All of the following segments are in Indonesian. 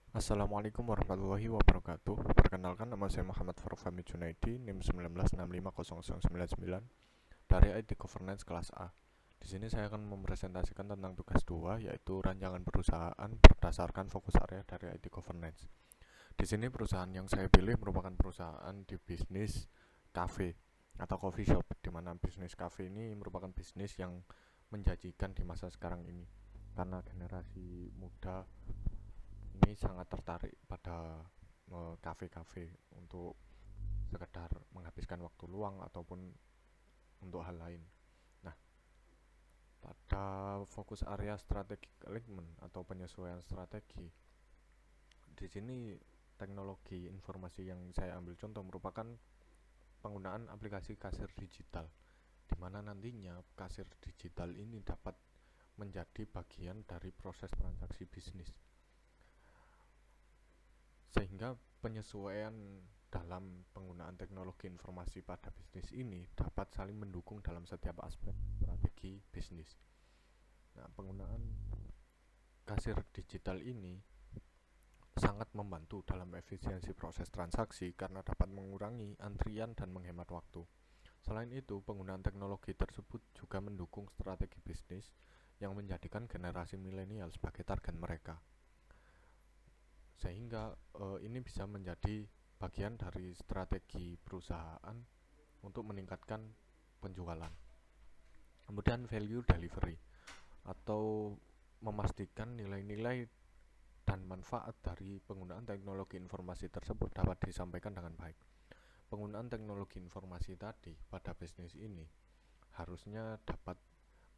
Assalamualaikum warahmatullahi wabarakatuh. Perkenalkan, nama saya Muhammad Farfami Junaidi, NIM 19650099 dari IT Governance kelas A. Di sini saya akan mempresentasikan tentang tugas 2, yaitu rancangan perusahaan berdasarkan fokus area dari IT Governance. Di sini perusahaan yang saya pilih merupakan perusahaan di bisnis cafe atau coffee shop, di mana bisnis cafe ini merupakan bisnis yang menjanjikan di masa sekarang ini, karena generasi muda ini sangat tertarik pada kafe-kafe untuk sekedar menghabiskan waktu luang ataupun untuk hal lain. Nah, pada fokus area strategic alignment atau penyesuaian strategi, di sini teknologi informasi yang saya ambil contoh merupakan penggunaan aplikasi kasir digital, di mana nantinya kasir digital ini dapat menjadi bagian dari proses transaksi bisnis, sehingga penyesuaian dalam penggunaan teknologi informasi pada bisnis ini dapat saling mendukung dalam setiap aspek strategi bisnis. Nah, penggunaan kasir digital ini sangat membantu dalam efisiensi proses transaksi karena dapat mengurangi antrian dan menghemat waktu. Selain itu, penggunaan teknologi tersebut juga mendukung strategi bisnis yang menjadikan generasi milenial sebagai target mereka, sehingga ini bisa menjadi bagian dari strategi perusahaan untuk meningkatkan penjualan. Kemudian value delivery atau memastikan nilai-nilai dan manfaat dari penggunaan teknologi informasi tersebut dapat disampaikan dengan baik. Penggunaan teknologi informasi tadi pada bisnis ini harusnya dapat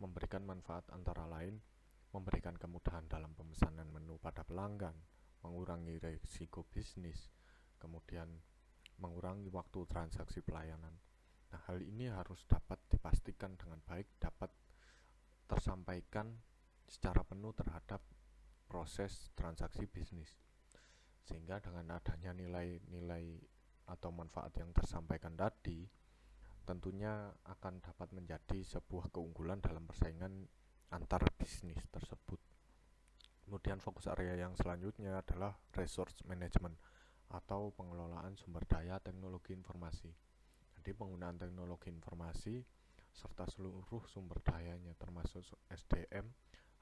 memberikan manfaat antara lain memberikan kemudahan dalam pemesanan menu pada pelanggan, mengurangi risiko bisnis, kemudian mengurangi waktu transaksi pelayanan. Nah, hal ini harus dapat dipastikan dengan baik dapat tersampaikan secara penuh terhadap proses transaksi bisnis. Sehingga dengan adanya nilai-nilai atau manfaat yang tersampaikan tadi, tentunya akan dapat menjadi sebuah keunggulan dalam persaingan antar bisnis tersebut. Kemudian fokus area yang selanjutnya adalah resource management atau pengelolaan sumber daya teknologi informasi. Jadi penggunaan teknologi informasi serta seluruh sumber dayanya termasuk SDM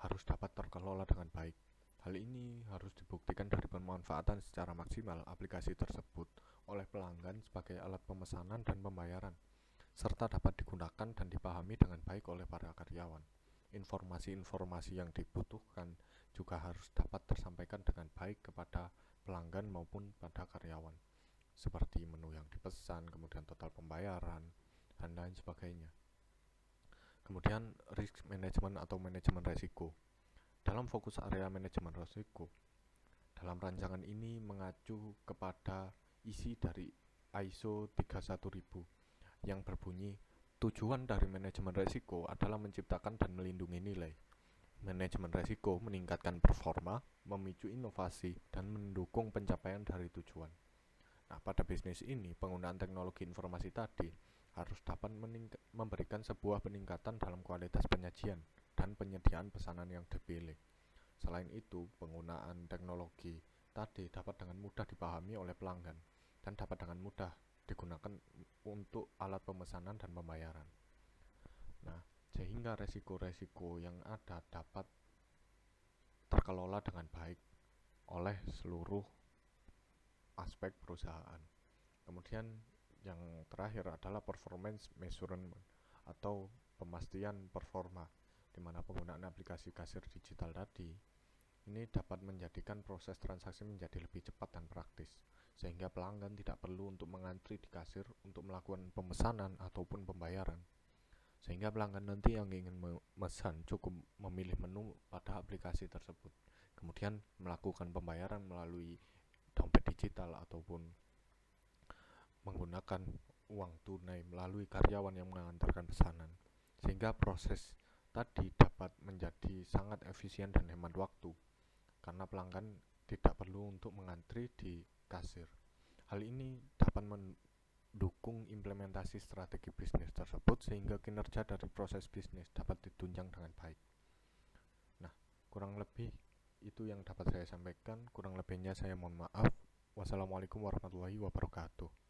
harus dapat terkelola dengan baik. Hal ini harus dibuktikan dari pemanfaatan secara maksimal aplikasi tersebut oleh pelanggan sebagai alat pemesanan dan pembayaran, serta dapat digunakan dan dipahami dengan baik oleh para karyawan. Informasi-informasi yang dibutuhkan juga harus dapat tersampaikan dengan baik kepada pelanggan maupun pada karyawan, seperti menu yang dipesan, kemudian total pembayaran, dan lain sebagainya. Kemudian risk management atau manajemen resiko. Dalam fokus area manajemen resiko, dalam rancangan ini mengacu kepada isi dari ISO 31000 yang berbunyi, tujuan dari manajemen resiko adalah menciptakan dan melindungi nilai. Manajemen resiko meningkatkan performa, memicu inovasi, dan mendukung pencapaian dari tujuan. Nah, pada bisnis ini, penggunaan teknologi informasi tadi harus dapat memberikan sebuah peningkatan dalam kualitas penyajian dan penyediaan pesanan yang dipilih. Selain itu, penggunaan teknologi tadi dapat dengan mudah dipahami oleh pelanggan dan dapat dengan mudah digunakan untuk alat pemesanan dan pembayaran. Nah, sehingga resiko-resiko yang ada dapat terkelola dengan baik oleh seluruh aspek perusahaan. Kemudian yang terakhir adalah performance measurement atau pemastian performa, di mana penggunaan aplikasi kasir digital tadi ini dapat menjadikan proses transaksi menjadi lebih cepat dan praktis, sehingga pelanggan tidak perlu untuk mengantri di kasir untuk melakukan pemesanan ataupun pembayaran. Sehingga pelanggan nanti yang ingin memesan cukup memilih menu pada aplikasi tersebut, kemudian melakukan pembayaran melalui dompet digital ataupun menggunakan uang tunai melalui karyawan yang mengantarkan pesanan, sehingga proses tadi dapat menjadi sangat efisien dan hemat waktu karena pelanggan tidak perlu untuk mengantri di kasir. Hal ini dapat mendukung implementasi strategi bisnis tersebut sehingga kinerja dari proses bisnis dapat ditunjang dengan baik. Nah, kurang lebih itu yang dapat saya sampaikan. Kurang lebihnya saya mohon maaf. Wassalamualaikum warahmatullahi wabarakatuh.